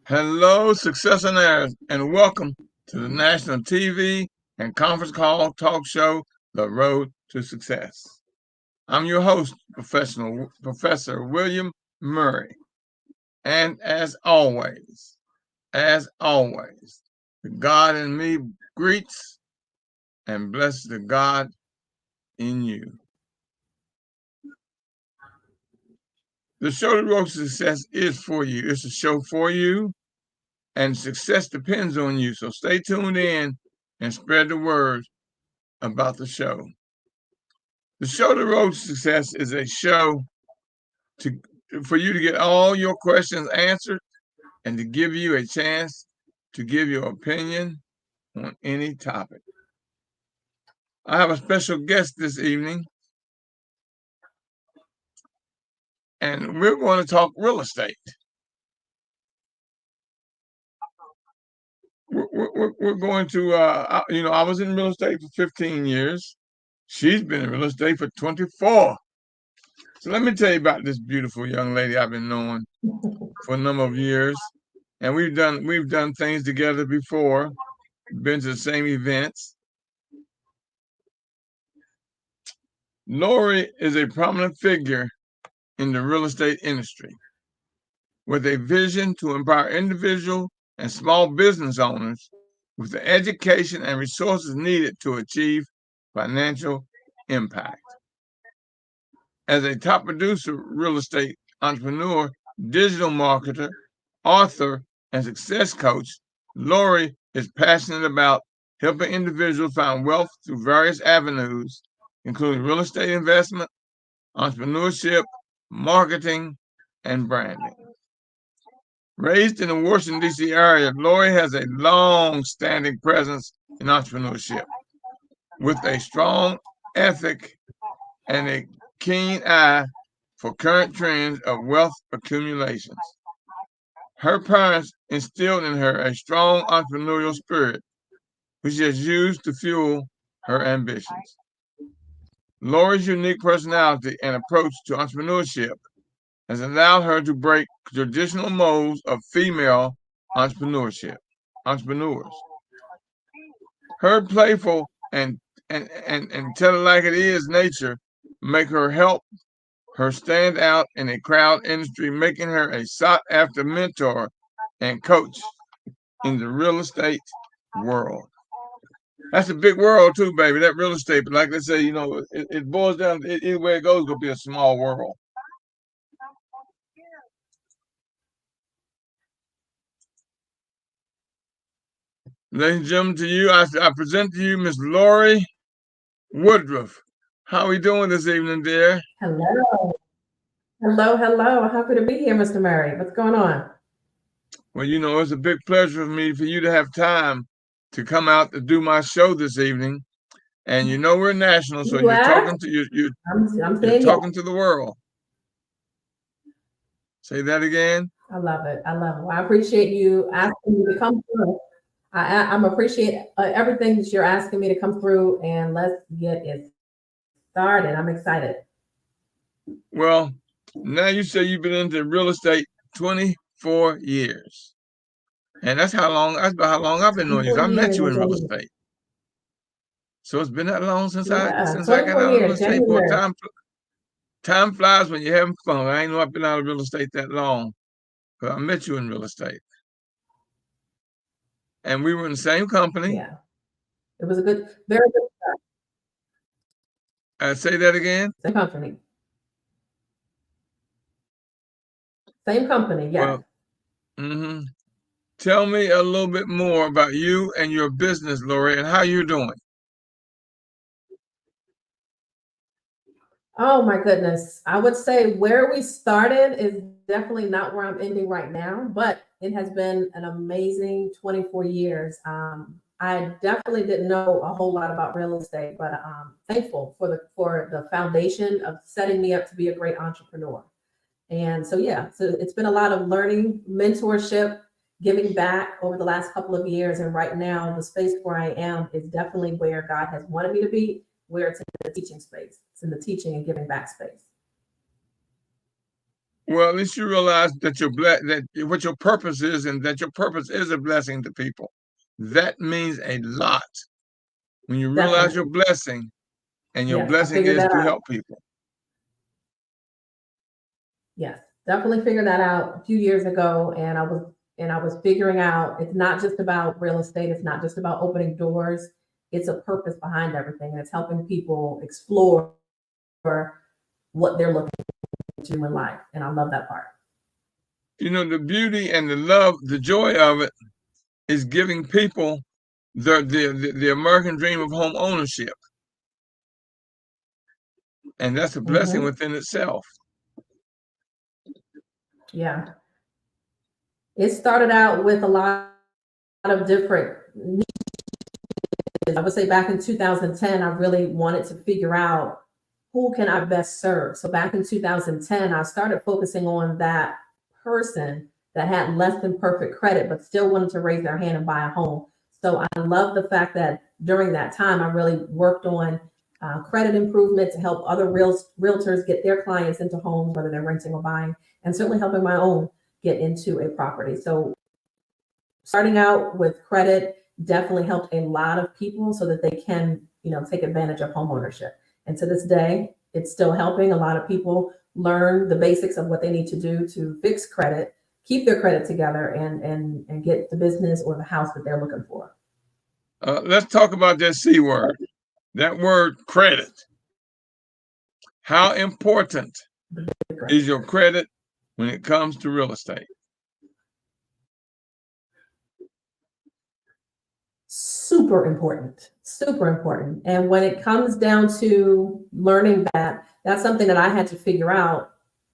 Hello, successionaires, and welcome to the national TV and conference call talk show, The Road to Success. I'm your host, Professor William Murray. And as always, the God in me greets and blesses the God in you. The show The Road to Success is for you. It's a show for you, and success depends on you. So stay tuned in and spread the word about the show. The show The Road to Success is a show for you to get all your questions answered and to give you a chance to give your opinion on any topic. I have a special guest this evening, and we're going to talk real estate. We're going to, I was in real estate for 15 years. She's been in real estate for 24. So let me tell you about this beautiful young lady I've been knowing for a number of years. And we've done things together before, been to the same events. Lorie is a prominent figure in the real estate industry with a vision to empower individual and small business owners with the education and resources needed to achieve financial impact. As a top producer, real estate entrepreneur, digital marketer, author, and success coach, Lorie is passionate about helping individuals find wealth through various avenues, including real estate investment, entrepreneurship, marketing, and branding. Raised in the Washington, D.C. area, Lorie has a long-standing presence in entrepreneurship with a strong ethic and a keen eye for current trends of wealth accumulations. Her parents instilled in her a strong entrepreneurial spirit, which she has used to fuel her ambitions. Lorie's unique personality and approach to entrepreneurship has allowed her to break traditional molds of female entrepreneurs. Her playful and tell it like it is nature make her stand out in a crowd industry, making her a sought-after mentor and coach in the real estate world. That's a big world too, baby, that real estate. But like I say, it boils down to either way it goes, it's going to be a small world. Ladies and gentlemen, to you, I present to you Miss Lorie Woodruff. How are we doing this evening, dear? Hello. Hello. Happy to be here, Mr. Murray. What's going on? Well, it's a big pleasure for you to have time to come out to do my show this evening. And we're national, so you're talking to you're talking to the world. Say that again. I love it. Well, I appreciate you asking me to come through. I'm appreciate everything that you're asking me to come through, and let's get it started. I'm excited. Well, now you say you've been into real estate 24 years. And that's about how long I've been knowing you. I met you in real estate. So it's been that long since I got out of real estate. Boy, time flies when you're having fun. I ain't know I've been out of real estate that long, but I met you in real estate. And we were in the same company. Yeah. It was very good start. Say that again. Same company. Yeah. Well, tell me a little bit more about you and your business, Lorie, and how you're doing. Oh my goodness. I would say where we started is definitely not where I'm ending right now, but it has been an amazing 24 years. I definitely didn't know a whole lot about real estate, but I'm thankful for the foundation of setting me up to be a great entrepreneur. And so it's been a lot of learning, mentorship, giving back over the last couple of years. And right now, the space where I am is definitely where God has wanted me to be, where it's in the teaching space. It's in the teaching and giving back space. Well, at least you realize that that what your purpose is, and that your purpose is a blessing to people. That means a lot when you realize your Definitely. blessing, and your Yes, I blessing figured is that to out. help people. Yes, definitely figured that out a few years ago, and I was figuring out it's not just about real estate. It's not just about opening doors. It's a purpose behind everything, and it's helping people explore what they're looking to in life. And I love that part. You know, the beauty and the love, the joy of it is giving people the American dream of home ownership, and that's a blessing Hmm. within itself. Yeah, it started out with a lot of different. I would say back in 2010, I really wanted to figure out who can I best serve. So back in 2010, I started focusing on that person that had less than perfect credit, but still wanted to raise their hand and buy a home. So I love the fact that during that time, I really worked on credit improvement to help other realtors get their clients into homes, whether they're renting or buying, and certainly helping my own get into a property. So starting out with credit definitely helped a lot of people so that they can, take advantage of home ownership. And to this day, it's still helping a lot of people learn the basics of what they need to do to fix credit, keep their credit together, and get the business or the house that they're looking for. Let's talk about that C word, that word credit. How important The is credit. your credit when it comes to real estate? Super important, super important. And when it comes down to learning that, that's something that I had to figure out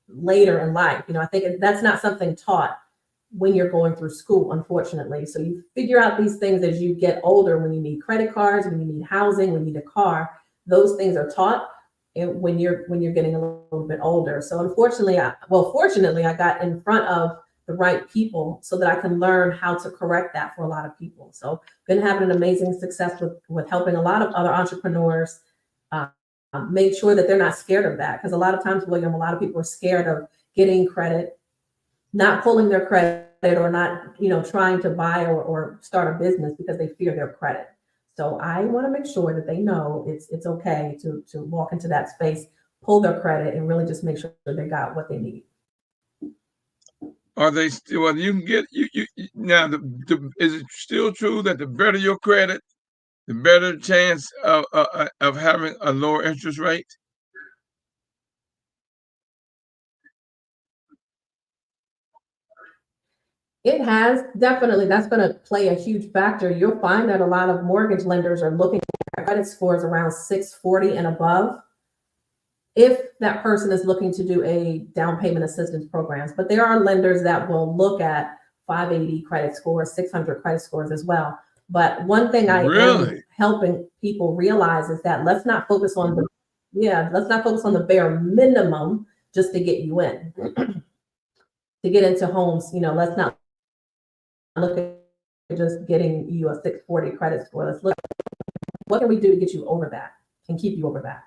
later in life. I think that's not something taught when you're going through school, unfortunately. So you figure out these things as you get older, when you need credit cards, when you need housing, when you need a car. Those things are taught when you're getting a little bit older. So unfortunately, fortunately, I got in front of the right people so that I can learn how to correct that for a lot of people. So been having an amazing success with helping a lot of other entrepreneurs uh, make sure that they're not scared of that. Because a lot of times, William, a lot of people are scared of getting credit, not pulling their credit, or not, trying to buy or start a business because they fear their credit. So I want to make sure that they know it's okay to walk into that space, pull their credit, and really just make sure they got what they need. Are they still? Well, you can get now. Is it still true that the better your credit, the better chance of having a lower interest rate? It has definitely, that's going to play a huge factor. You'll find that a lot of mortgage lenders are looking at credit scores around 640 and above if that person is looking to do a down payment assistance programs. But there are lenders that will look at 580 credit scores, 600 credit scores as well. But one thing I am Really? helping people realize is that let's not focus on the bare minimum just to get you in, to get into homes. Let's not look at just getting you a 640 credit score. Let's look at what can we do to get you over that and keep you over that.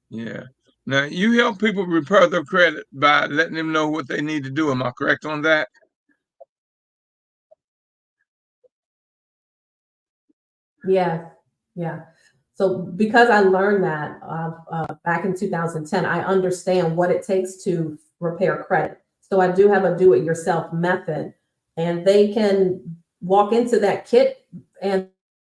Yeah. Now you help people repair their credit by letting them know what they need to do. Am I correct on that? Yeah, yeah. So because I learned that back in 2010, I understand what it takes to repair credit. So I do have a do-it-yourself method, and they can walk into that kit and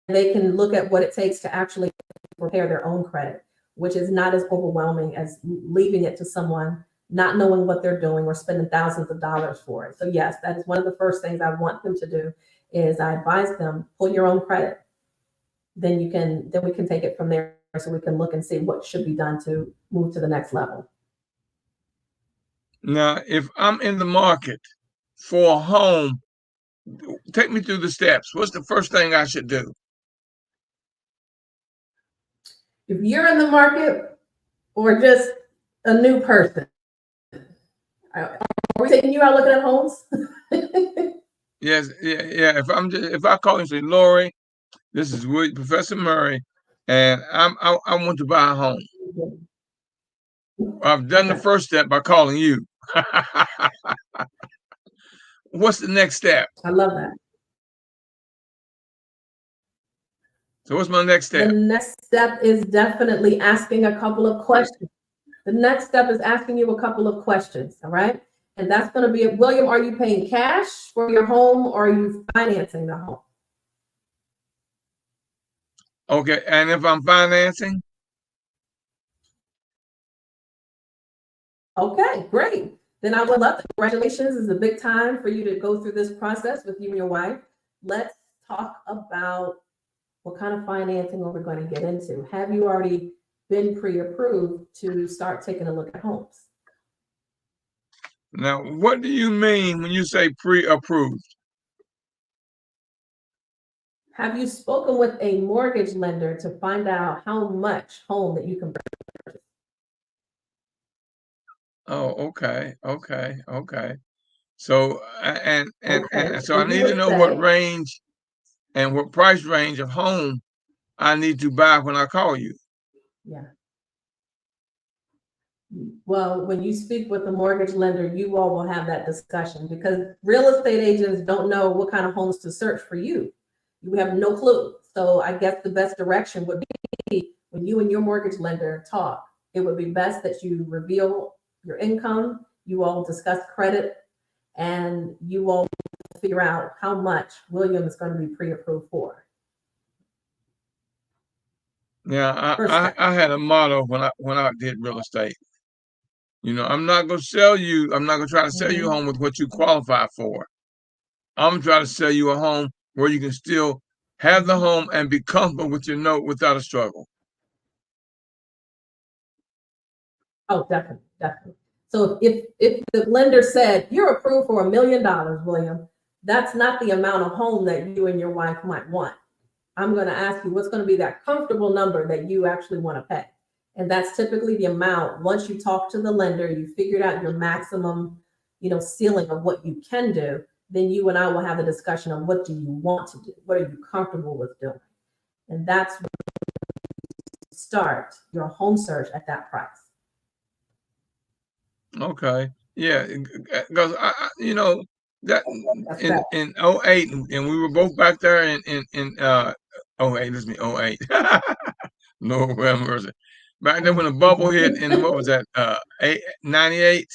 they can look at what it takes to actually repair their own credit, which is not as overwhelming as leaving it to someone not knowing what they're doing or spending thousands of dollars for it. So yes, that is one of the first things I want them to do is I advise them, pull your own credit. Then we can take it from there so we can look and see what should be done to move to the next level. Now, if I'm in the market for a home, take me through the steps. What's the first thing I should do? If you're in the market or just a new person, are we taking you out looking at homes? Yes, yeah, yeah. If I call and say, Lorie, this is Professor Murray, and I want to buy a home. I've done the Okay. first step by calling you. What's the next step? I love that. So what's my next The step? next step is definitely asking a couple of questions. The next step is asking you a couple of questions, all right? And that's going to be, William, are you paying cash for your home or are you financing the home? Okay, and if I'm financing? Okay, great. Then I would love to, congratulations, it's a big time for you to go through this process with you and your wife. Let's talk about what kind of financing are we going to get into. Have you already been pre-approved to start taking a look at homes? Now, what do you mean when you say pre-approved? Have you spoken with a mortgage lender to find out how much home that you can purchase? Oh, okay. So, Okay, and so I and you need to would know what say, range and what price range of home I need to buy when I call you. yeah. Well, when you speak with the mortgage lender, you all will have that discussion because real estate agents don't know what kind of homes to search for you. You have no clue. So I guess the best direction would be when you and your mortgage lender talk, it would be best that you reveal your income, you all discuss credit, and you all figure out how much William is going to be pre-approved for. Now, First step. I had a motto when I did real estate. You know, I'm not gonna sell you. I'm not gonna try to sell you a home with what you qualify for. I'm trying to sell you a home where you can still have the home and be comfortable with your note without a struggle. Oh, definitely, definitely. So if the lender said you're approved for $1 million, William, that's not the amount of home that you and your wife might want. I'm going to ask you what's going to be that comfortable number that you actually want to pay. And that's typically the amount. Once you talk to the lender, you figured out your maximum, ceiling of what you can do, then you and I will have a discussion on what do you want to do? What are you comfortable with doing? And that's where you start your home search at that price. Okay, yeah, because that That's that. in '08, and we were both back there in '08. This me '08. Lord have mercy. Back then when the bubble hit in what was that 98,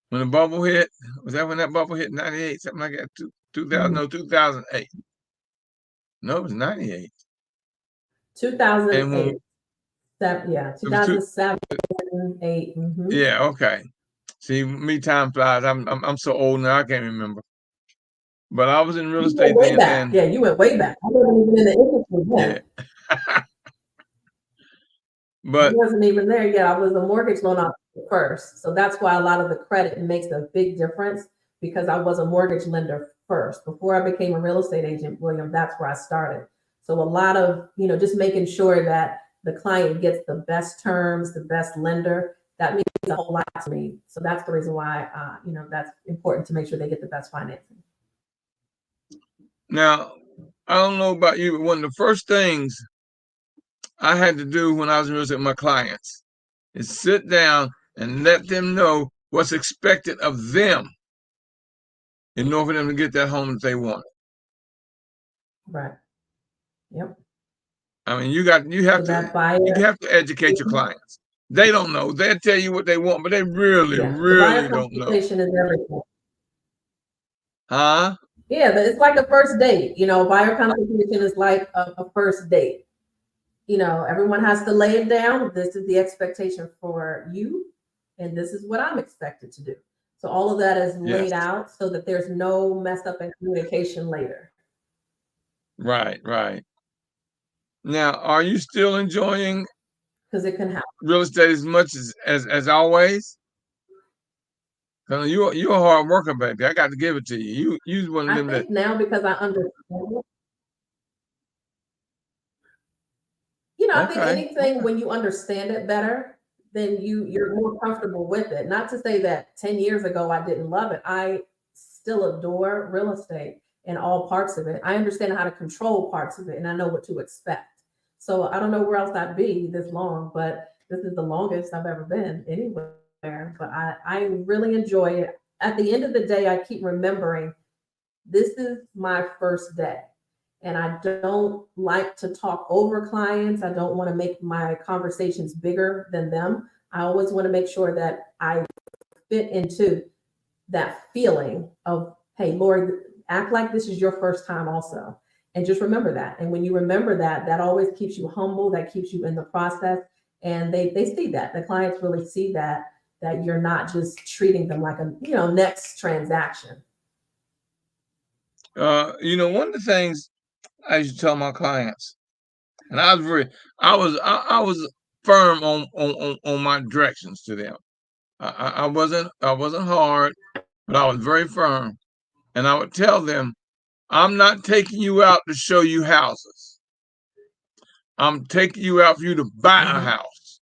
when the bubble hit, was that when that bubble hit 98, something like that? 2000, no, 2008. No, it was 98. And when 2008. Yeah, it was 2007, 8. yeah, okay. See, me time flies. I'm so old now I can't remember. But I was in real You went estate way then, back. and Yeah, you went way back. I wasn't even in the industry yeah. then. I But wasn't even there yet. I was a mortgage loan officer first. So that's why a lot of the credit makes a big difference because I was a mortgage lender first. Before I became a real estate agent, William, that's where I started. So a lot of, just making sure that the client gets the best terms, the best lender, that means a whole lot to me. So that's the reason why, that's important to make sure they get the best financing. now, I don't know about you, but one of the first things I had to do when I was in real estate with my clients is sit down and let them know what's expected of them in order for them to get that home that they want. Right. Yep. I mean, So that buyer, you have to educate your clients. They don't know. They'll tell you what they want, but they really, yeah, the buyer really don't know. consultation is everything. Huh? Yeah, it's like a first date. Buyer consultation is like a first date. Everyone has to lay it down. This is the expectation for you, and this is what I'm expected to do. So all of that is Yes. laid out so that there's no mess up in communication later. Right. Now, are you still enjoying Because it can happen. real estate as much as always? Cause you're a hard worker, baby. I got to give it to you. You one of I them that think now because I understand it, I think okay. anything when you understand it better, then you're more comfortable with it. Not to say that 10 years ago I didn't love it. I still adore real estate and all parts of it. I understand how to control parts of it and I know what to expect. So I don't know where else I'd be this long, but this is the longest I've ever been anywhere. but I really enjoy it. At the end of the day, I keep remembering this is my first day. And I don't like to talk over clients. I don't want to make my conversations bigger than them. I always want to make sure that I fit into that feeling of, hey, Lord, act like this is your first time also. And just remember that. And when you remember that, that always keeps you humble, that keeps you in the process. And they see that. The clients really see that, that you're not just treating them like a, next transaction. One of the things I used to tell my clients, and I was firm on my directions to them. I wasn't hard, but I was very firm. And I would tell them, I'm not taking you out to show you houses. I'm taking you out for you to buy a house.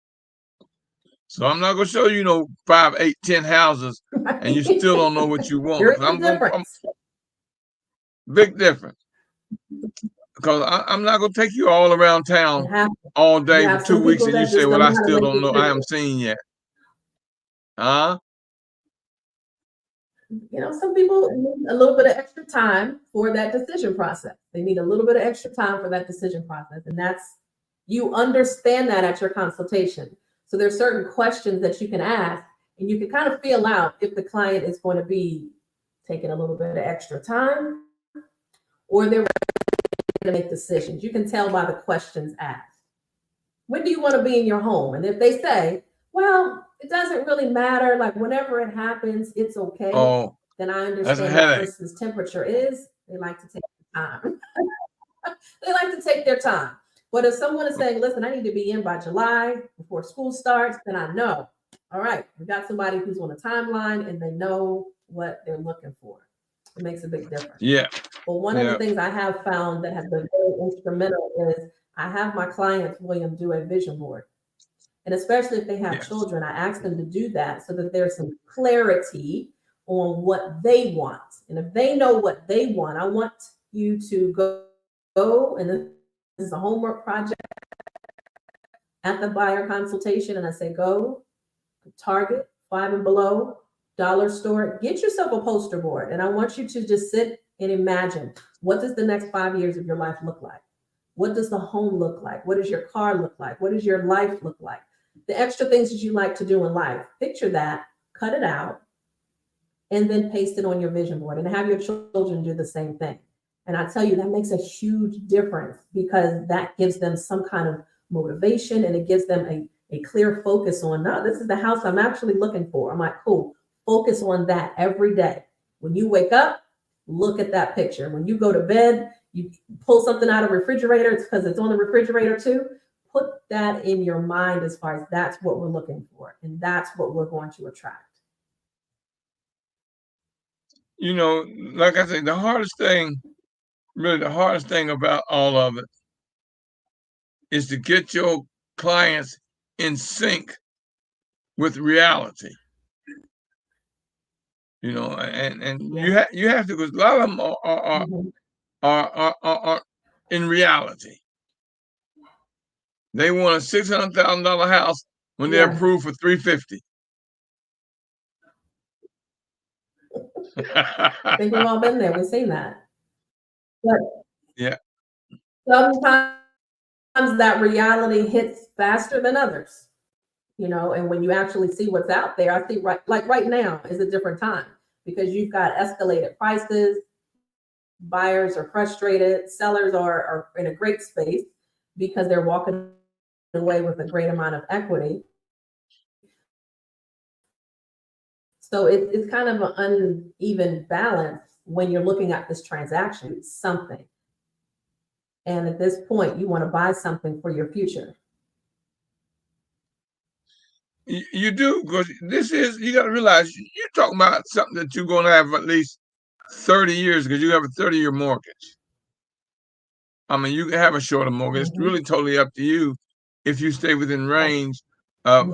So I'm not gonna show you 5, 8, 10 houses, and you still don't know what you want. There is I'm a gonna difference. big difference. Because I'm not gonna take you all around town all You day for have 2 some weeks, people and you that say, just "Well, don't I know how to still make don't know. I haven't decisions. seen yet." Huh? Some people need a little bit of extra time for that decision process. They need a little bit of extra time for that decision process. And you understand that at your consultation. So there's certain questions that you can ask, and you can kind of feel out if the client is going to be taking a little bit of extra time or they're ready to make decisions. You can tell by the questions asked. When do you want to be in your home? And if they say, well, it doesn't really matter, like whenever it happens, it's okay, Oh, then I that's a understand that headache. person's temperature is, they like to take time. They like to take their time. But if someone is saying, listen, I need to be in by July before school starts, then I know, all right, we got somebody who's on a timeline and they know what they're looking for. It makes a big difference. Yeah. But one of the things I have found that has been very instrumental is I have my clients, William, do a vision board. And especially if they have children, I ask them to do that so that there's some clarity on what they want. And if they know what they want, I want you to go and this is a homework project at the buyer consultation. And I say, go to Target, Five and Below, dollar store, get yourself a poster board. And I want you to just sit and imagine, what does the next 5 years of your life look like? What does the home look like? What does your car look like? What does your life look like? The extra things that you like to do in life, picture that, cut it out, and then paste it on your vision board and have your children do the same thing. And I tell you, that makes a huge difference because that gives them some kind of motivation and it gives them a clear focus on, no, this is the house I'm actually looking for. I'm like, cool, focus on that every day. When you wake up, look at that picture. When you go to bed, you pull something out of the refrigerator, it's because it's on the refrigerator too. Put that in your mind as far as that's what we're looking for. And that's what we're going to attract. Like I said, really the hardest thing about all of it is to get your clients in sync with reality. And you have to, because a lot of them are in reality. They want a $600,000 house when they're approved for $350. I think we've all been there. We've seen that. But yeah, sometimes that reality hits faster than others. And when you actually see what's out there, I see right now is a different time because you've got escalated prices, buyers are frustrated, sellers are in a great space because they're walking away with a great amount of equity. So it's kind of an uneven balance when you're looking at this transaction, something. And at this point, you want to buy something for your future. you do, because you got to realize you're talking about something that you're going to have at least 30 years because you have a 30-year mortgage. I mean, you can have a shorter mortgage. It's really totally up to you if you stay within range of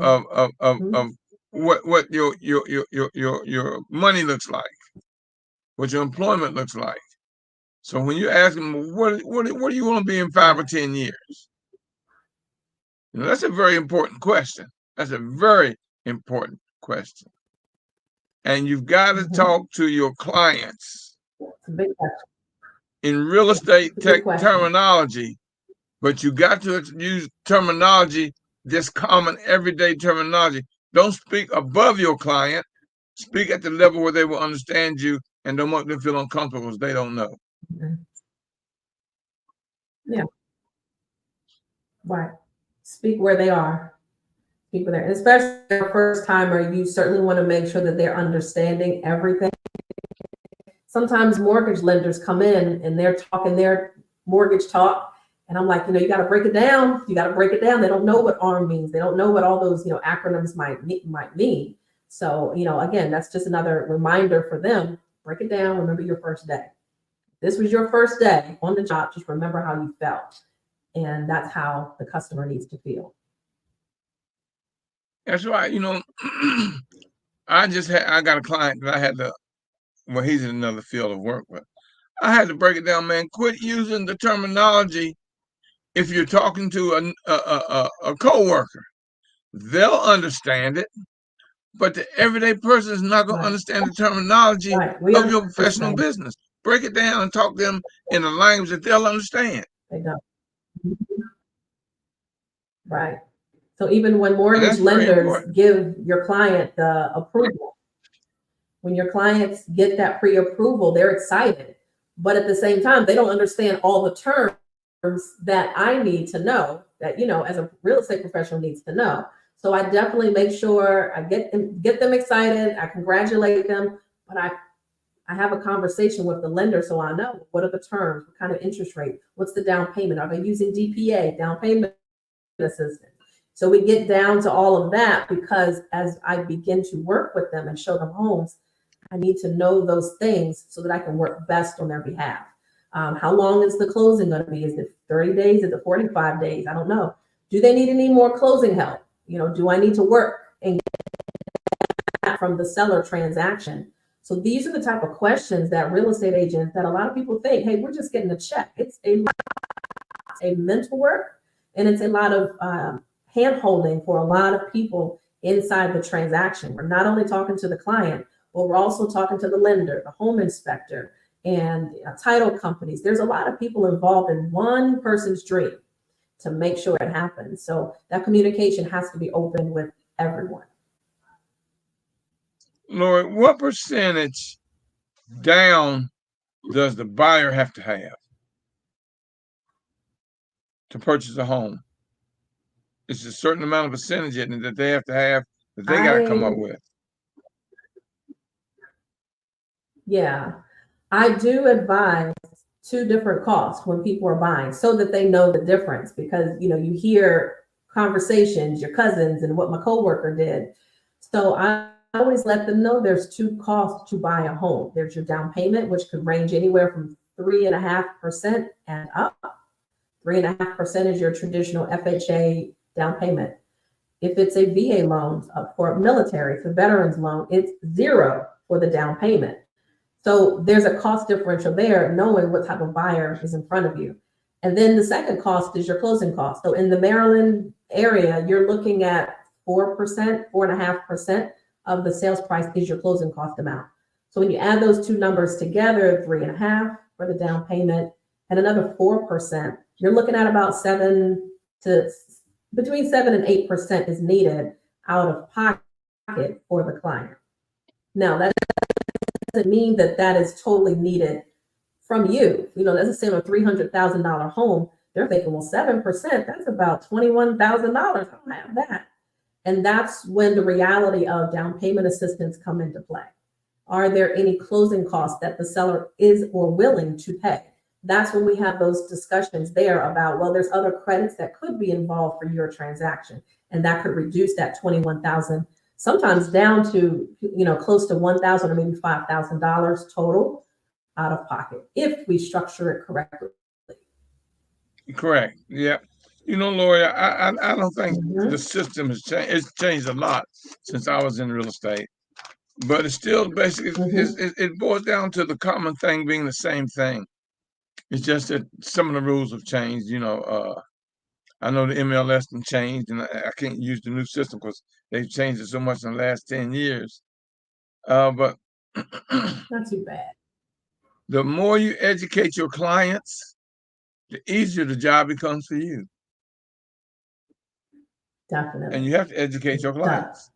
what your money looks like, what your employment looks like. So when you ask them, what do you want to be in 5 or 10 years? That's a very important question. That's a very important question. And you've got to talk to your clients It's a big question. in real estate It's a big question. terminology, but you got to use terminology, just common everyday terminology. Don't speak above your client. Speak at the level where they will understand you and don't make them feel uncomfortable because they don't know. Yeah. Right. Speak where they are. Speak where they're, especially the first timer, you certainly want to make sure that they're understanding everything. Sometimes mortgage lenders come in and they're talking their mortgage talk. And I'm like, you got to break it down. You got to break it down. They don't know what ARM means. They don't know what all those, acronyms might mean. So, again, that's just another reminder for them. Break it down. Remember your first day. This was your first day on the job. Just remember how you felt. And that's how the customer needs to feel. That's right. I got a client that I had to, well, he's in another field of work, but I had to break it down, man. Quit using the terminology. If you're talking to a coworker, they'll understand it, but the everyday person is not going to understand the terminology of your professional business. Break it down and talk to them in a language that they'll understand. They don't. Right. So even when mortgage lenders give your client the approval, when your clients get that pre-approval, they're excited. But at the same time, they don't understand all the terms that I need to know, that, as a real estate professional needs to know. So I definitely make sure I get them excited. I congratulate them, but I have a conversation with the lender so I know what are the terms, what kind of interest rate, what's the down payment, are they using DPA, down payment assistance? So we get down to all of that because as I begin to work with them and show them homes, I need to know those things so that I can work best on their behalf. How long is the closing going to be? Is it 30 days? Is it 45 days? I don't know. Do they need any more closing help? Do I need to work and get from the seller transaction? So these are the type of questions that real estate agents, that a lot of people think, hey, we're just getting a check. It's a mental work, and it's a lot of hand holding for a lot of people inside the transaction. We're not only talking to the client, but we're also talking to the lender, the home inspector, and title companies. There's a lot of people involved in one person's dream to make sure it happens. So that communication has to be open with everyone. Lorie, what percentage down does the buyer have to purchase a home? It's a certain amount of percentage in it that they have to have, that they got to come up with. Yeah, I do advise two different costs when people are buying so that they know the difference, because you hear conversations, your cousins and what my coworker did. So I always let them know there's two costs to buy a home. There's your down payment, which could range anywhere from 3.5% and up. 3.5% is your traditional FHA down payment. If it's a VA loan for military, for veterans loan, it's 0 for the down payment. So there's a cost differential there, knowing what type of buyer is in front of you. And then the second cost is your closing cost. So in the Maryland area, you're looking at 4%, 4.5% of the sales price is your closing cost amount. So when you add those two numbers together, 3.5 for the down payment and another 4%, you're looking at about between 7 and 8% is needed out of pocket for the client. Now that doesn't mean that is totally needed from you. Let's say a $300,000 home, they're thinking, well, 7%, that's about $21,000. I don't have that. And that's when the reality of down payment assistance come into play. Are there any closing costs that the seller is or willing to pay? That's when we have those discussions there about, well, there's other credits that could be involved for your transaction, and that could reduce that $21,000 sometimes down to close to $1,000 or maybe $5,000 total out of pocket if we structure it correctly. Correct. Yeah. Lorie, I don't think the system has changed. It's changed a lot since I was in real estate, but it's still basically it boils down to the common thing being the same thing. It's just that some of the rules have changed. I know the MLS done changed, and I can't use the new system because they've changed it so much in the last 10 years. But Not too bad. the more you educate your clients, the easier the job becomes for you. Definitely. And you have to educate your clients.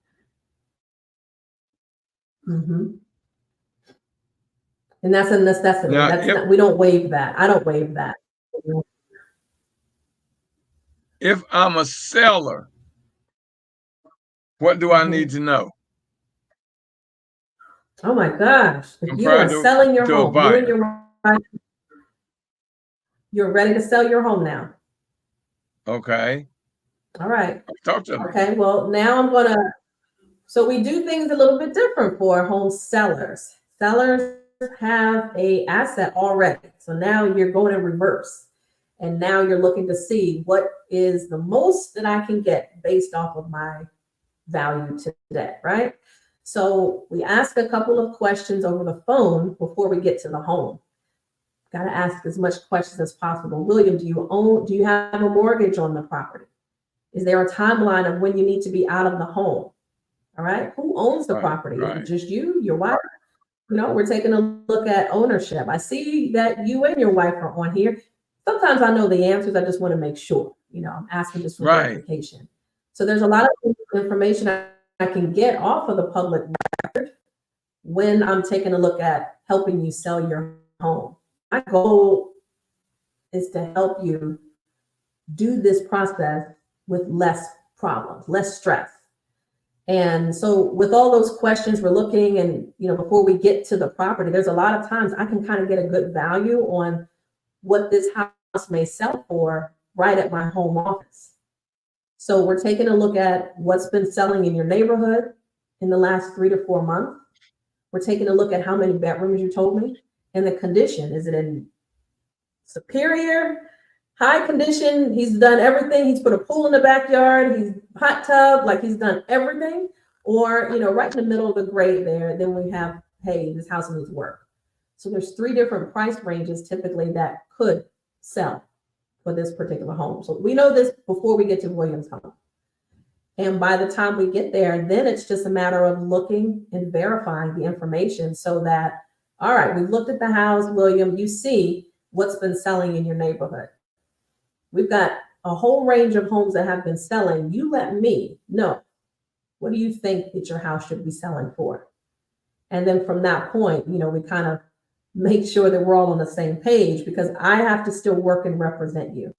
Mm-hmm. And that's a necessity. Now, we don't waive that. I don't waive that. If I'm a seller, what do I need to know? Oh my gosh. If you Compared are selling your to a home, you and buyer. your wife, you're ready to sell your home now. Okay. All right. Talk to me. Okay. Well, now so we do things a little bit different for home sellers. Sellers have a asset already. So now you're going in reverse. And now you're looking to see what is the most that I can get based off of my value today, right? So we ask a couple of questions over the phone before we get to the home. Got to ask as much questions as possible. William, do you have a mortgage on the property? Is there a timeline of when you need to be out of the home? All right. Who owns the property? Is it just you, your wife? We're taking a look at ownership. I see that you and your wife are on here. Sometimes I know the answers. I just want to make sure. I'm asking just for verification. So there's a lot of information I can get off of the public record when I'm taking a look at helping you sell your home. My goal is to help you do this process with less problems, less stress. And so with all those questions we're looking, and before we get to the property, there's a lot of times I can kind of get a good value on what this house may sell for right at my home office. So we're taking a look at what's been selling in your neighborhood in the last 3 to 4 months. We're taking a look at how many bedrooms you told me and the condition. Is it in superior, high condition? He's done everything. He's put a pool in the backyard. He's hot tub, like he's done everything. Or, right in the middle of the grade there, then we have, hey, this house needs work. So there's 3 different price ranges typically that could sell for this particular home. So we know this before we get to William's home. And by the time we get there, then it's just a matter of looking and verifying the information so that, all right, we've looked at the house, William, you see what's been selling in your neighborhood. We've got a whole range of homes that have been selling. You let me know, what do you think that your house should be selling for? And then from that point, we kind of make sure that we're all on the same page, because I have to still work and represent you.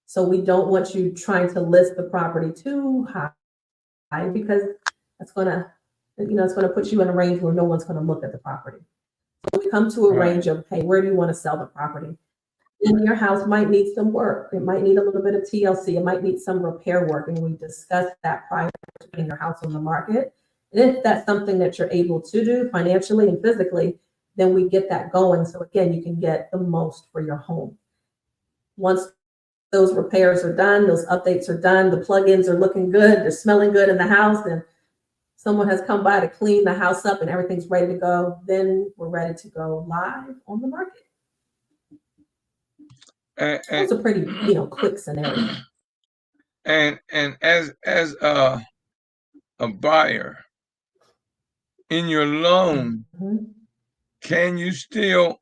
So we don't want you trying to list the property too high, because that's going to, it's going to put you in a range where no one's going to look at the property. So we come to a range of, hey, where do you want to sell the property? And your house might need some work. It might need a little bit of TLC. It might need some repair work. And we discuss that prior to putting your house on the market. And if that's something that you're able to do financially and physically, then we get that going. So again, you can get the most for your home. Once those repairs are done, those updates are done, the plugins are looking good, they're smelling good in the house, and someone has come by to clean the house up and everything's ready to go, then we're ready to go live on the market. It's a pretty, quick scenario. And as a buyer in your loan, can you still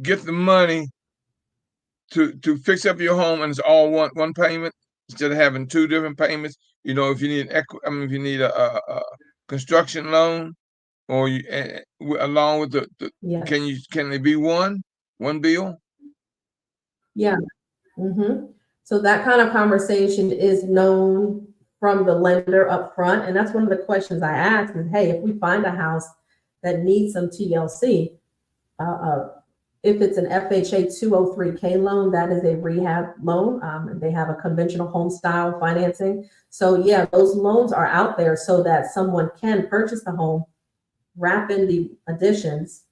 get the money to fix up your home and it's all one payment instead of having 2 different payments? If you need if you need a construction loan, or you along with the can they be one bill? Yeah. So that kind of conversation is known from the lender up front. And that's one of the questions I ask is, hey, if we find a house that needs some TLC, if it's an FHA 203K loan, that is a rehab loan. And they have a conventional home style financing. So yeah, those loans are out there so that someone can purchase the home, wrap in the additions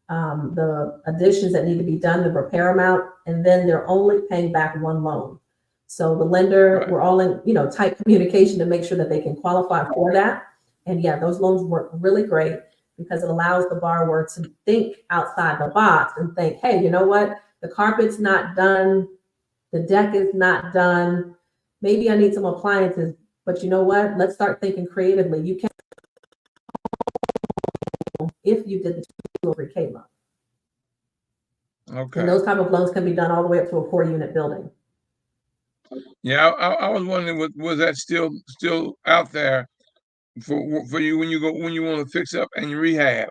that need to be done, the repair amount, and then they're only paying back one loan. So the lender, we're all in, tight communication to make sure that they can qualify for that. And yeah, those loans work really great because it allows the borrower to think outside the box and think, hey, you know what? The carpet's not done The deck is not done. Maybe I need some appliances, but you know what? Let's start thinking creatively. You can, if you did the 203K loan. Okay. And those type of loans can be done all the way up to a 4-unit building. Yeah, I was wondering, was that still out there for you when you want to fix up and rehab?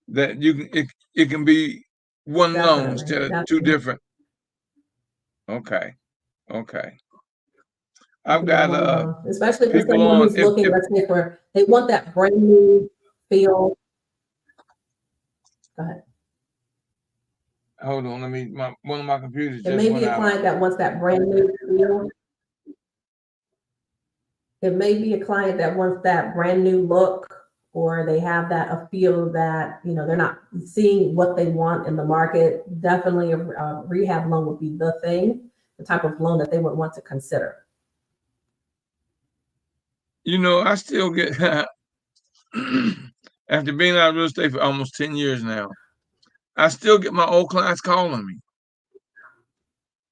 That you can it can be one loan instead of two different. Okay. I've got especially for people someone on who's looking, let's say they want that brand new feel. Go ahead. Hold on, one of my computers It may be a client that wants that brand new feel. It may be a client that wants that brand new look, or they have a feel that, they're not seeing what they want in the market. Definitely a rehab loan would be the thing, the type of loan that they would want to consider. I still get, after being out of real estate for almost 10 years now, I still get my old clients calling me.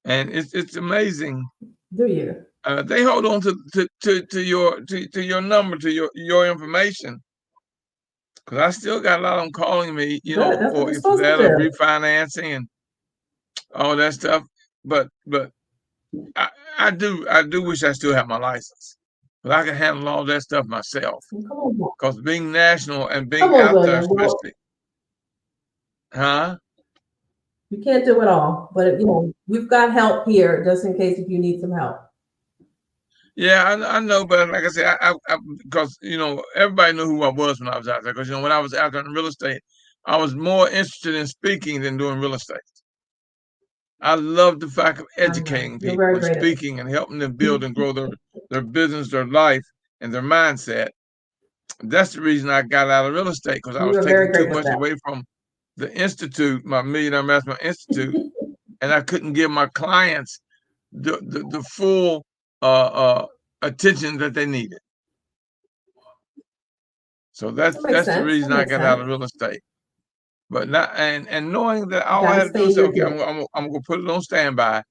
And it's amazing. Do you? They hold on to your number, to your information. Because I still got a lot of them calling me, or if they're refinancing and all that stuff. But I do wish I still had my license. But I can handle all that stuff myself. Because being national and being out there, especially. Huh? You can't do it all, but you've got help here just in case if you need some help. Yeah, I know, but like I said, because everybody knew who I was when I was out there. Because when I was out there in real estate, I was more interested in speaking than doing real estate. I love the fact of educating people and speaking and helping them build and grow their business, their life, and their mindset. That's the reason I got out of real estate, because I was taking too much away from the institute, my Millionaire Mastermind Institute, and I couldn't give my clients the full attention that they needed. So that's the reason I got out of real estate. But not and knowing that all I had to do is say, okay, I'm gonna put it on standby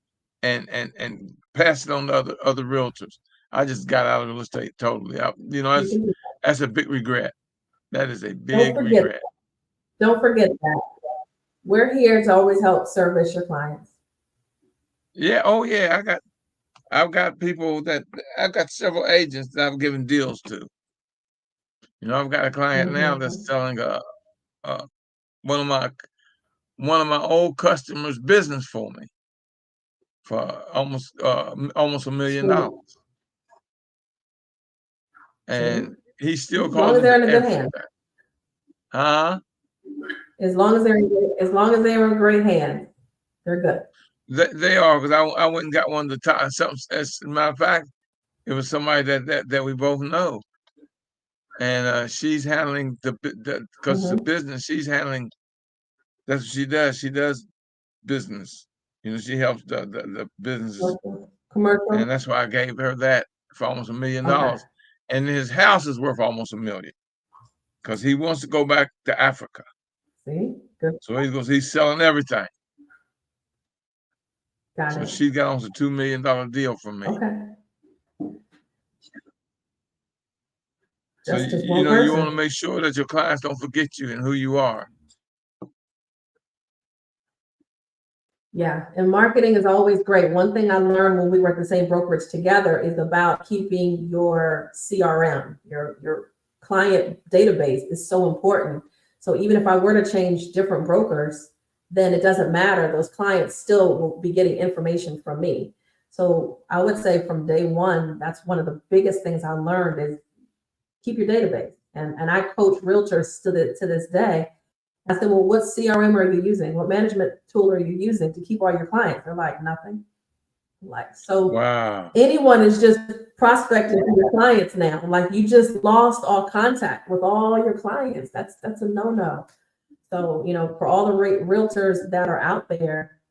and pass it on to other realtors. I just got out of real estate totally. That's a big regret. That is a big regret. Don't forget that. We're here to always help service your clients. Yeah. Oh yeah. I've got people I've got several agents that I've given deals to. I've got a client now that's selling one of my old customers' business for me for almost $1 million. And he's still calling. As long as they're in a good hand. Huh? As long as they're in great hands, they're good. They are, because I went and got one of the top. As a matter of fact, it was somebody that we both know, and she's handling because it's a business. She's handling. That's what she does. She does business. She helps the businesses. Commercial. And that's why I gave her that for almost $1 million. Okay. And his house is worth almost $1 million, because he wants to go back to Africa. See? Good. So he's selling everything. Got so it. She got almost a $2 million deal from me. Okay. So you want to make sure that your clients don't forget you and who you are. Yeah, and marketing is always great. One thing I learned when we were at the same brokerage together is about keeping your CRM, your client database is so important. So even if I were to change different brokers, then it doesn't matter. Those clients still will be getting information from me. So I would say from day one, that's one of the biggest things I learned is keep your database. And I coach realtors to this day. I said, well, what CRM are you using? What management tool are you using to keep all your clients? They're like, nothing. Wow. Anyone is just prospecting for your clients now. Like, you just lost all contact with all your clients. That's a no-no. So, for all the realtors that are out there,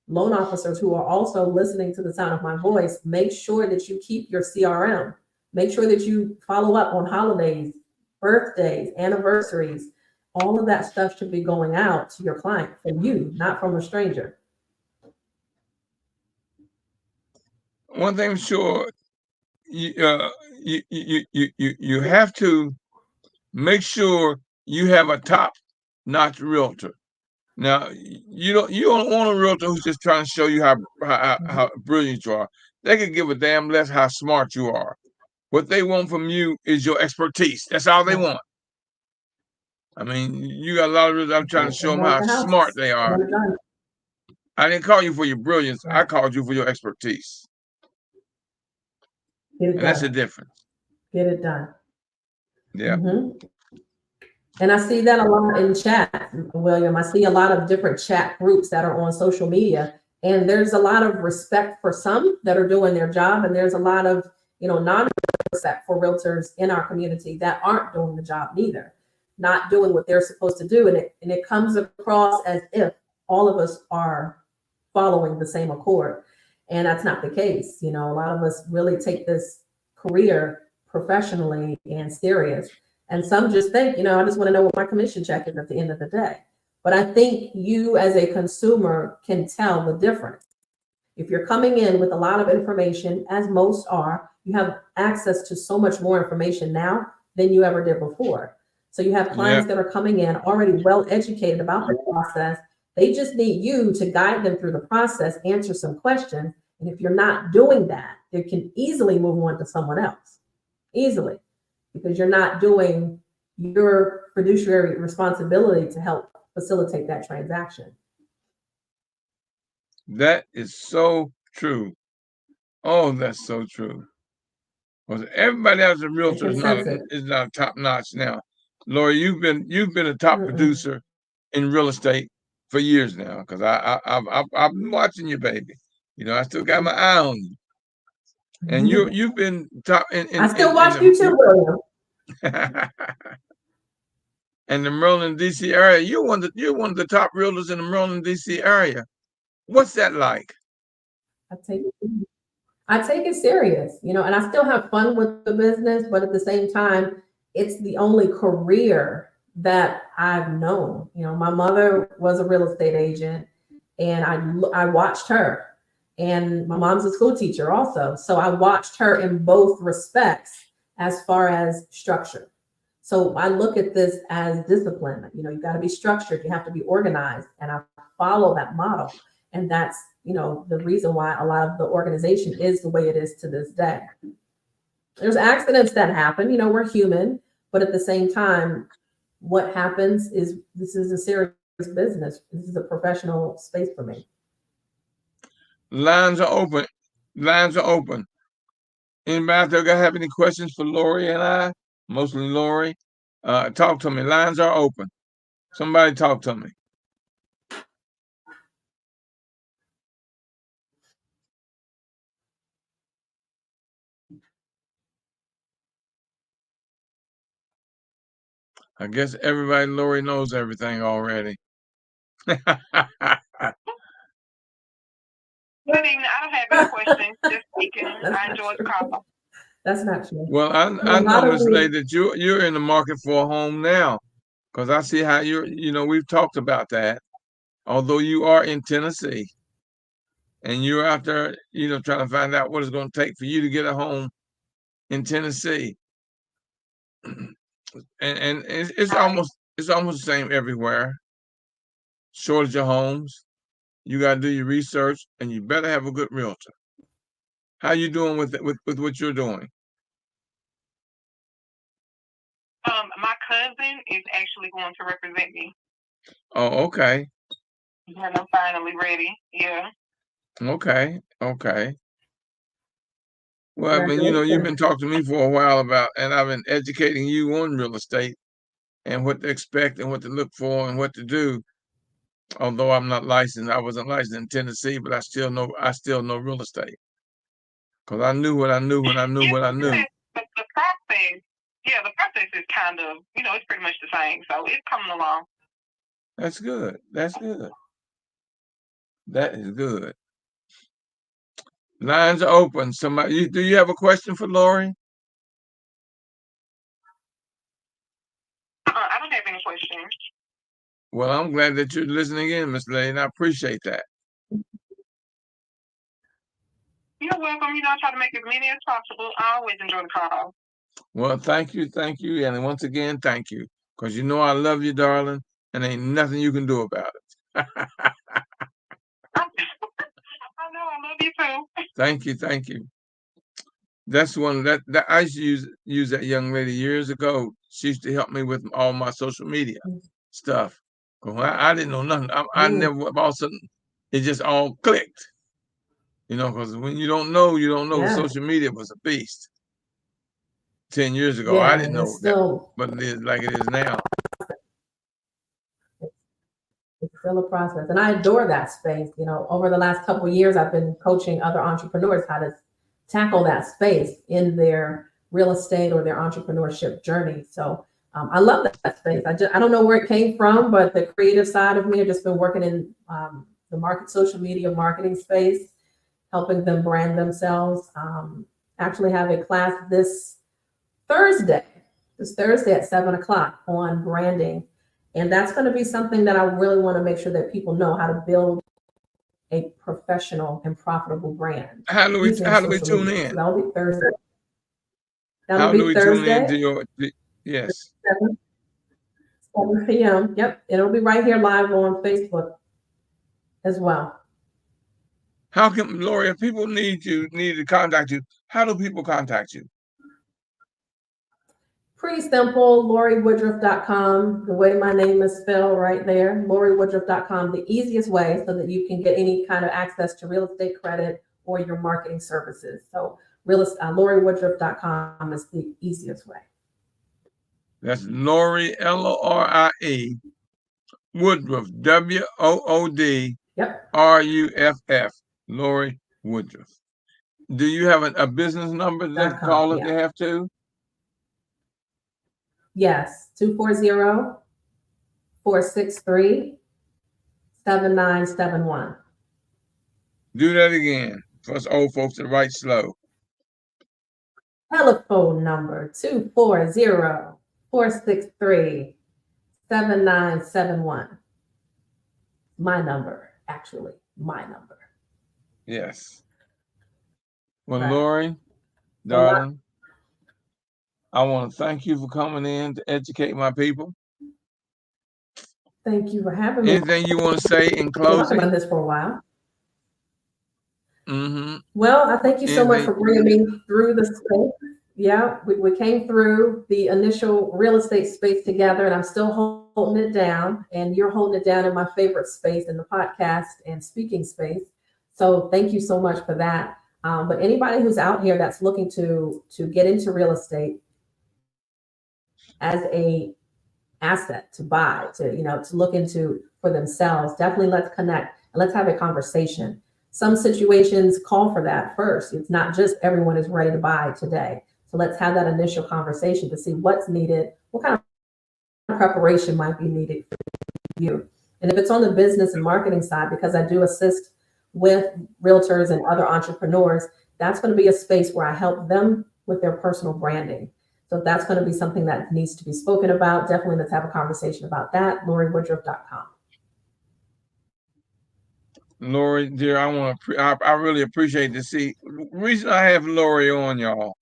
loan officers who are also listening to the sound of my voice, make sure that you keep your CRM. Make sure that you follow up on holidays, birthdays, anniversaries. All of that stuff should be going out to your client from you, not from a stranger. one thing sure, you have to make sure you have a top-notch realtor. Now, you don't want a realtor who's just trying to show you how brilliant you are. They could give a damn less how smart you are. What they want from you is your expertise. That's all they want. I mean, you got a lot of realtors. I'm trying to show them how The smart house. they are. I didn't call you for your brilliance. I Right. called you for your expertise. Get it And that's the done. difference. Get it done. Yeah. And I see that a lot in chat, William. I see a lot of different chat groups that are on social media, and there's a lot of respect for some that are doing their job, and there's a lot of non-respect for realtors in our community that aren't doing the job neither, not doing what they're supposed to do, and it comes across as if all of us are following the same accord, and that's not the case. A lot of us really take this career professionally and serious. And some just think, I just want to know what my commission check is at the end of the day. But I think you as a consumer can tell the difference. If you're coming in with a lot of information, as most are, you have access to so much more information now than you ever did before. So you have clients that are coming in already well educated about the process. They just need you to guide them through the process, answer some questions. And if you're not doing that, they can easily move on to someone else. Easily. Because you're not doing your fiduciary responsibility to help facilitate that transaction. That is so true. Oh, that's so true. Because everybody as a realtor is not top notch now. Lorie, you've been a top producer in real estate for years now. Because I've been watching you, baby. I still got my eye on you. And you've been top I still watch you too, William. In the Maryland, D.C. area. You're one of the top realtors in the Maryland, D.C. area. What's that like? I take it serious, and I still have fun with the business, but at the same time, it's the only career that I've known. My mother was a real estate agent, and I watched her, and my mom's a school teacher also, so I watched her in both respects as far as structure. So I look at this as discipline. You've got to be structured, you have to be organized, and I follow that model, and that's the reason why a lot of the organization is the way it is to this day. There's accidents that happen, we're human, but at the same time, what happens is this is a serious business. This is a professional space for me. Lines are open. Anybody out there have any questions for Lorie and I? Mostly Lorie. Talk to me. Lines are open. Somebody talk to me. I guess everybody Lorie knows everything already. Good evening. I don't have any questions. Just speaking. I enjoyed the call. That's not true. Well, I know, Miss Lady, that you're in the market for a home now, because I see how we've talked about that. Although you are in Tennessee, and you're out there, trying to find out what it's going to take for you to get a home in Tennessee. And it's almost the same everywhere. Shortage of homes. You got to do your research, and you better have a good realtor. How you doing with what you're doing? My cousin is actually going to represent me. Oh, okay. And I'm finally ready. Yeah. Okay. Well, I mean, you've been talking to me for a while and I've been educating you on real estate and what to expect and what to look for and what to do. Although I'm not licensed, I wasn't licensed in Tennessee, but I still know real estate, because I knew what I knew when I knew what I knew. The process is kind of, it's pretty much the same. So it's coming along. That's good. That is good. Lines are open. Somebody, do you have a question for Lorie? I don't have any questions. Well, I'm glad that you're listening in, Miss Lane. I appreciate that. You're welcome. I try to make as many as possible. I always enjoy the call. Well, thank you, and once again, thank you, because I love you, darling, and ain't nothing you can do about it. I know. I love you too. Thank you. That's one that I used to use that young lady years ago. She used to help me with all my social media stuff. 'Cause I didn't know nothing. I never, all of a sudden, it just all clicked. Because when you don't know, you don't know. Yeah. Social media was a beast 10 years ago. Yeah, I didn't know it's that, still but it is like it is now. it's still a process, and I adore that space. Over the last couple of years, I've been coaching other entrepreneurs how to tackle that space in their real estate or their entrepreneurship journey. So I love that space. I don't know where it came from, but the creative side of me, I've just been working in the social media marketing space, helping them brand themselves. Actually have a class this Thursday at 7 o'clock on branding. And that's going to be something that I really want to make sure that people know how to build a professional and profitable brand. How do we tune in? So that'll be Thursday. How do we tune in to your? Yes. 7 p.m. Yep. It'll be right here live on Facebook as well. How can, Lorie, if people need to contact you, how do people contact you? Pretty simple, LorieWoodruff.com. The way my name is spelled right there, LorieWoodruff.com, the easiest way so that you can get any kind of access to real estate credit or your marketing services. So LorieWoodruff.com is the easiest way. That's Lorie, Lorie, Woodruff, WOOD. Yep. RUFF, Lorie Woodruff. Do you have a business number that call if they have to? Yes, 240-463-7971. Do that again for us old folks to write slow. Telephone number 240-463-7971. My number, actually, my number. Yes. Well, Right. Lorie, darling, I want to thank you for coming in to educate my people. Thank you for having me. Anything you want to say in closing? I've done this for a while. Mm-hmm. Well, I thank you so much for bringing me through the space. Yeah, we came through the initial real estate space together, and I'm still holding it down. And you're holding it down in my favorite space, in the podcast and speaking space. So thank you so much for that. But anybody who's out here that's looking to get into real estate as a asset to buy, to look into for themselves, definitely let's connect and let's have a conversation. Some situations call for that first. It's not just everyone is ready to buy today. So let's have that initial conversation to see what's needed, what kind of preparation might be needed for you. And if it's on the business and marketing side, because I do assist with realtors and other entrepreneurs, that's going to be a space where I help them with their personal branding. So if that's going to be something that needs to be spoken about, definitely let's have a conversation about that. LorieWoodruff.com. Lorie, dear, I really appreciate to see. The reason I have Lorie on, y'all,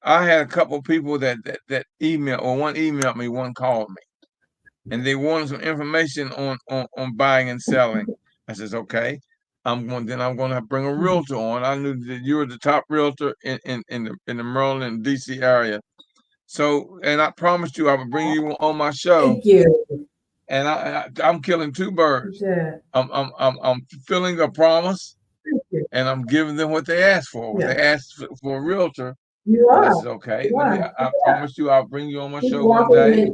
I had a couple of people that email, or one emailed me, one called me, and they wanted some information on buying and selling. I says, okay, I'm going to bring a realtor on. I knew that you were the top realtor in the Maryland and DC area. So, and I promised you I would bring you on my show. Thank you. And I'm killing two birds. Yeah. I'm fulfilling a promise, and I'm giving them what they asked for. What they asked for a realtor. You are. I said, okay. I promise you I'll bring you on my show one day.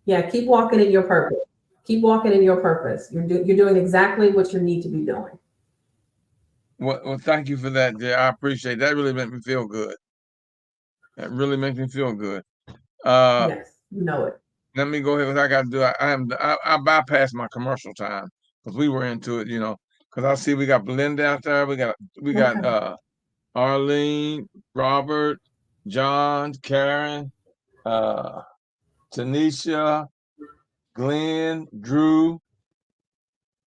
Yeah, keep walking in your purpose. Keep walking in your purpose. You're doing exactly what you need to be doing. Well, thank you for that, dear. I appreciate it. That. Really made me feel good. That really makes me feel good. Yes, you know it. Let me go ahead with what I got to do. I bypassed my commercial time because we were into it, because I see we got Belinda out there. We got Arlene, Robert, John, Karen, Tanisha, Glenn, Drew,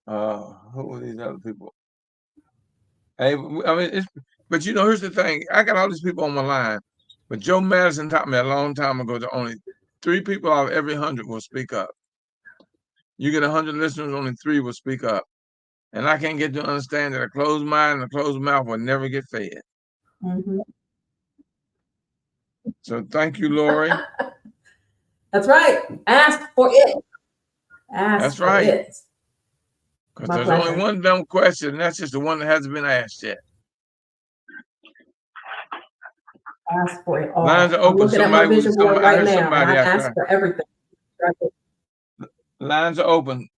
Who are these other people? Hey, I mean, but here's the thing. I got all these people on my line, but Joe Madison taught me a long time ago that only 3 people out of every 100 will speak up. You get 100 listeners, only 3 will speak up. And I can't get to understand that a closed mind and a closed mouth will never get fed. Mm-hmm. So thank you, Lorie. That's right. Ask for it. Ask That's for right. it. Because My there's pleasure. only one dumb question, and that's just the one that hasn't been asked yet. Ask for it all. Lines are I'm open. looking at my vision board right now, and I ask for everything. Lines are open.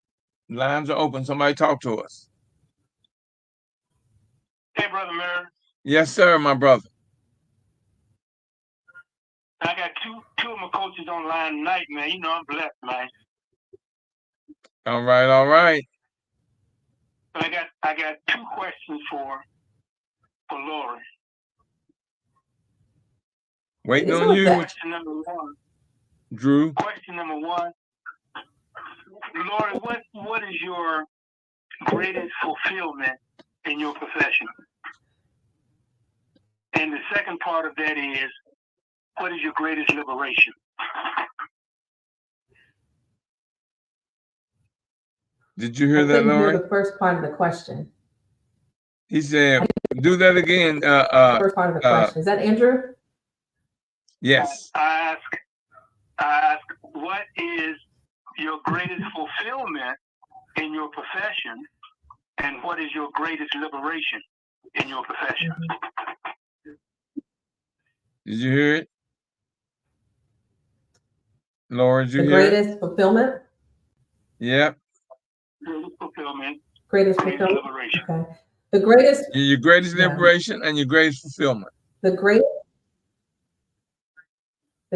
Lines are open. Somebody talk to us. Hey, Brother Mary. Yes, sir, my brother. I got two of my coaches online tonight, man. You know I'm blessed, man. All right, all right. But I got 2 questions for Lorie. Waiting on you. Question number 1. Drew. Question number 1. Lorie, what is your greatest fulfillment in your profession? And the second part of that is, what is your greatest liberation? Did you hear that, Lorie? Hear the first part of the question. He said, do that again. First part of the question. Is that Andrew? Yes. I ask, what is your greatest fulfillment in your profession, and what is your greatest liberation in your profession? Did you hear it? Lorie, did you hear it? The greatest fulfillment? Yep. Fulfillment. Greatest fulfillment. Liberation. Okay. The greatest. Your greatest liberation and your greatest fulfillment. The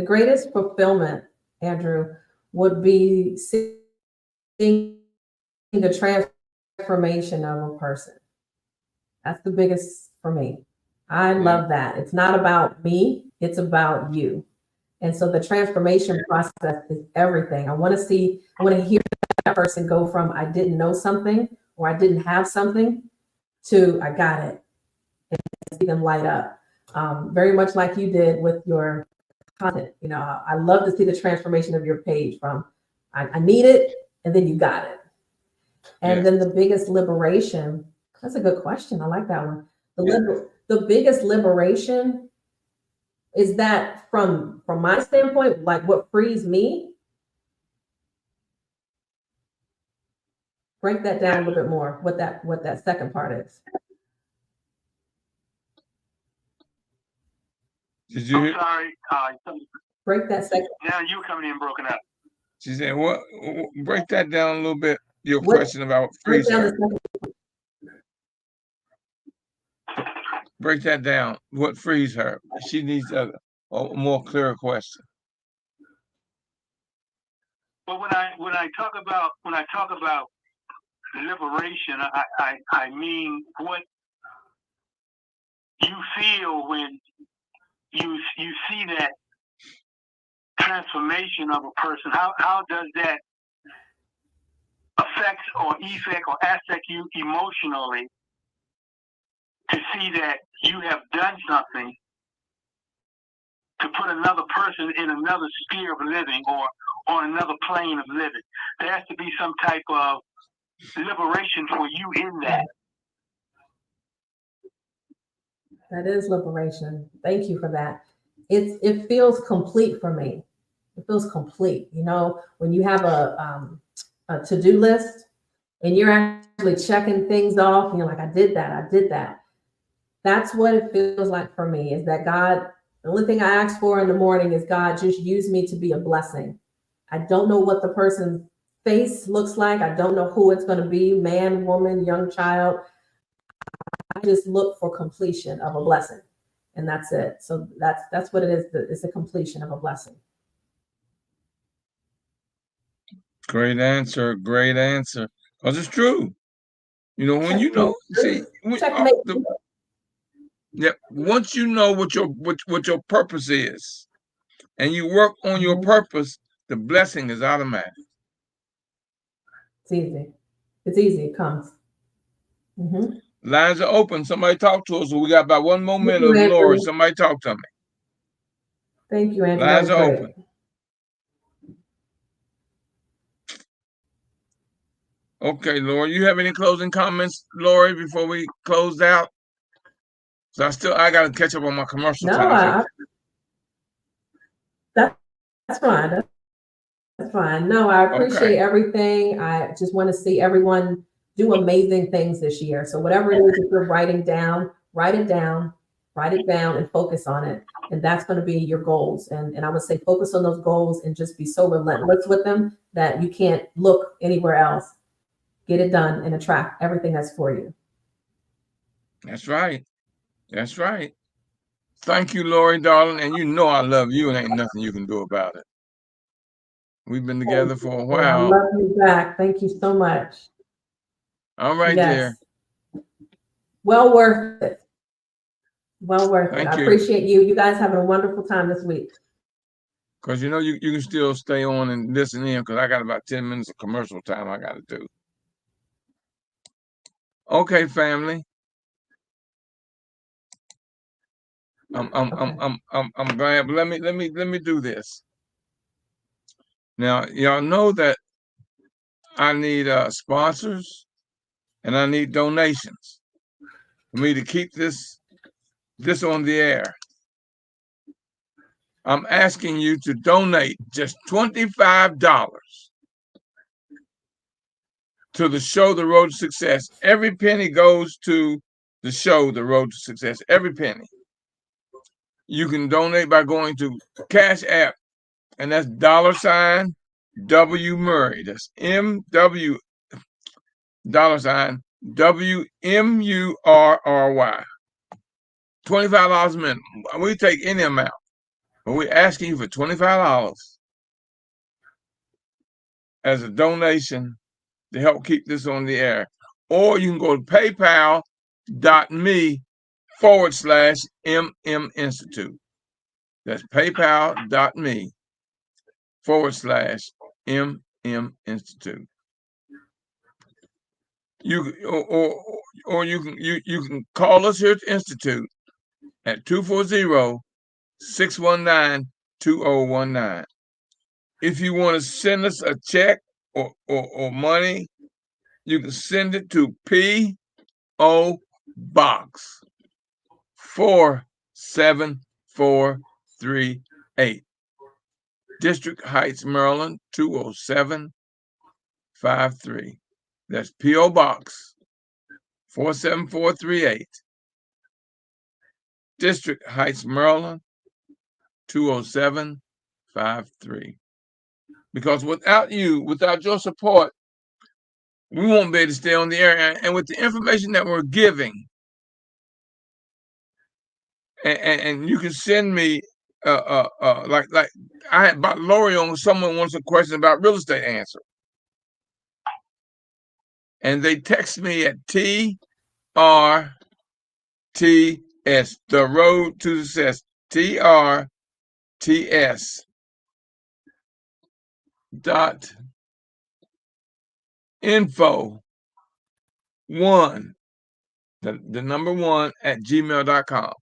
greatest fulfillment, Andrew, would be seeing the transformation of a person. That's the biggest for me. I love that. It's not about me, it's about you. And so the transformation process is everything. I want to hear that person go from I didn't know something or I didn't have something to I got it, and see them light up. Very much like you did with your content. I love to see the transformation of your page from I need it, and then you got it. And then the biggest liberation, that's a good question. I like that one. The biggest liberation is that from my standpoint, like what frees me. Break that down a little bit more, what that second part is. Did you hear? Sorry. Break that second. Now you coming in broken up. She said, "What? Break that down a little bit. Your question about freeze her. Break that down. What frees her? She needs a more clear question." Well, when I talk about liberation, I mean what you feel when you see that transformation of a person. How does that affect or affect you emotionally to see that you have done something to put another person in another sphere of living or on another plane of living? There has to be some type of liberation for you in that. That is liberation. Thank you for that. It feels complete for me. It feels complete. When you have a to-do list and you're actually checking things off, and you're like, I did that. That's what it feels like for me, is that God, the only thing I ask for in the morning is, God, just use me to be a blessing. I don't know what the person's face looks like. I don't know who it's going to be, man, woman, young child. I just look for completion of a blessing, and that's it. So that's what it is. It's a completion of a blessing. Great answer. Great answer. Because it's true. When once you know what your purpose is, and you work on your purpose, the blessing is automatic. It's easy. It's easy. It comes. Lines are open. Somebody talk to us. We got about 1 more minute of Lorie. Somebody talk to me. Thank you, Andrew. Lines are open. Okay, Lorie, you have any closing comments, Lorie, before we close out? So I got to catch up on my commercial time. That's fine. That's fine. No, I appreciate everything. I just want to see everyone do amazing things this year. So whatever it is that you're writing down, write it down, and focus on it. And that's going to be your goals. And I would say focus on those goals and just be so relentless with them that you can't look anywhere else. Get it done and attract everything that's for you. That's right. That's right. Thank you, Lorie, darling. And you know I love you and ain't nothing you can do about it. We've been together for a while. I love you back. Thank you so much. All right, dear. Well worth it. Well worth it. I you. appreciate you. You guys having a wonderful time this week. Because you know you can still stay on and listen in because I got about 10 minutes of commercial time I got to do. Okay, family. I'm glad, but let me do this. Now, y'all know that I need sponsors and I need donations for me to keep this on the air. I'm asking you to donate just $25 to the show, The Road to Success. Every penny goes to the show, The Road to Success. Every penny. You can donate by going to Cash App, and that's $W Murray. That's MW $WMURRY. $25 minimum. We take any amount, but we're asking you for $25 as a donation to help keep this on the air. Or you can go to paypal.me/MM Institute. That's paypal.me/MM Institute. You can call us here at the Institute at 240-619-2019. If you want to send us a check or money, you can send it to P.O. Box 47438, District Heights, Maryland 20753. That's P.O. Box 47438, District Heights, Maryland 20753. Because without your support, we won't be able to stay on the air. And with the information that we're giving, and you can send me like I had about Lorie on. Someone wants a question about real estate answer, and they text me at TRTS, The Road to Success, TRTS .info 1, the number 1 at gmail.com.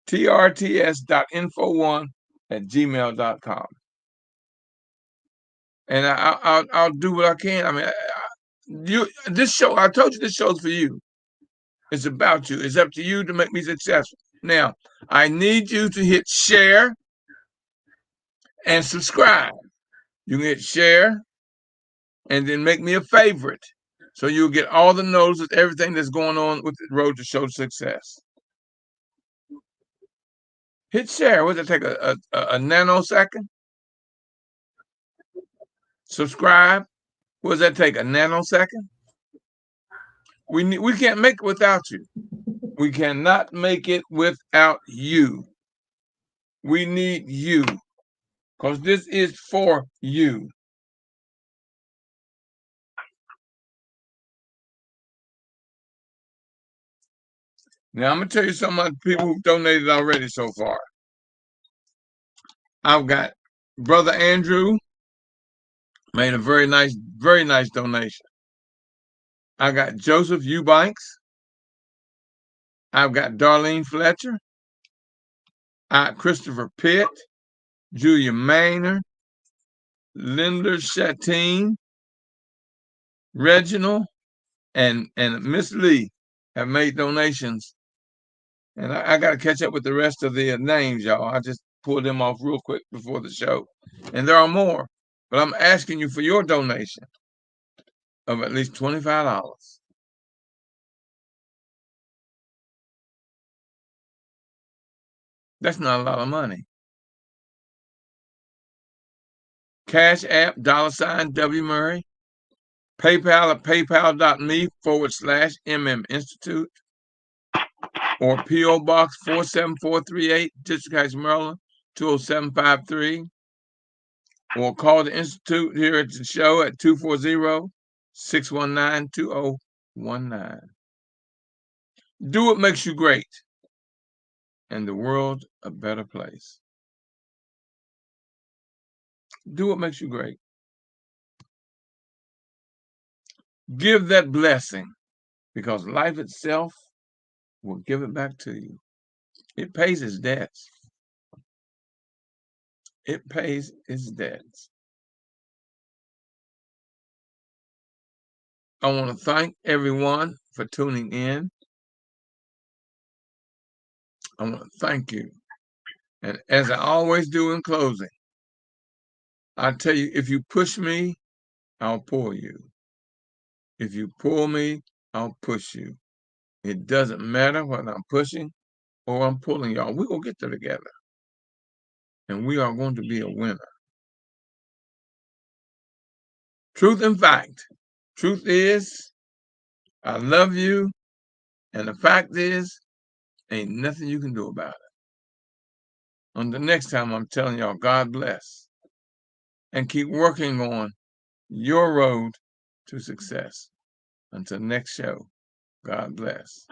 trts.info1@gmail.com. And I'll do what I can. I mean, this show, I told you this show's for you. It's about you. It's up to you to make me successful. Now, I need you to hit share and subscribe. You can hit share and then make me a favorite so you'll get all the notices, everything that's going on with the Road to Show Success. Hit share. What does it take? A nanosecond? Subscribe. What does that take? A nanosecond? We can't make it without you. We cannot make it without you. We need you because this is for you. Now I'm gonna tell you some of the people who've donated already so far. I've got Brother Andrew made a very nice donation. I got Joseph Eubanks. I've got Darlene Fletcher. I got Christopher Pitt, Julia Maynard, Linda Chatine, Reginald, and Miss Lee have made donations. And I got to catch up with the rest of the names, y'all. I just pulled them off real quick before the show. And there are more, but I'm asking you for your donation of at least $25. That's not a lot of money. Cash App, $W Murray. PayPal at paypal.me/MM Institute. Or P.O. Box 47438, District Heights, Maryland, 20753. Or call the Institute here at the show at 240-619-2019. Do what makes you great and the world a better place. Do what makes you great. Give that blessing because life itself will give it back to you. It pays its debts. It pays its debts. I want to thank everyone for tuning in. I want to thank you. And as I always do in closing, I tell you, if you push me, I'll pull you. If you pull me, I'll push you. It doesn't matter whether I'm pushing or I'm pulling y'all. We're going to get there together. And we are going to be a winner. Truth and fact. Truth is, I love you. And the fact is, ain't nothing you can do about it. Until next time, I'm telling y'all, God bless. And keep working on your road to success. Until next show, God bless.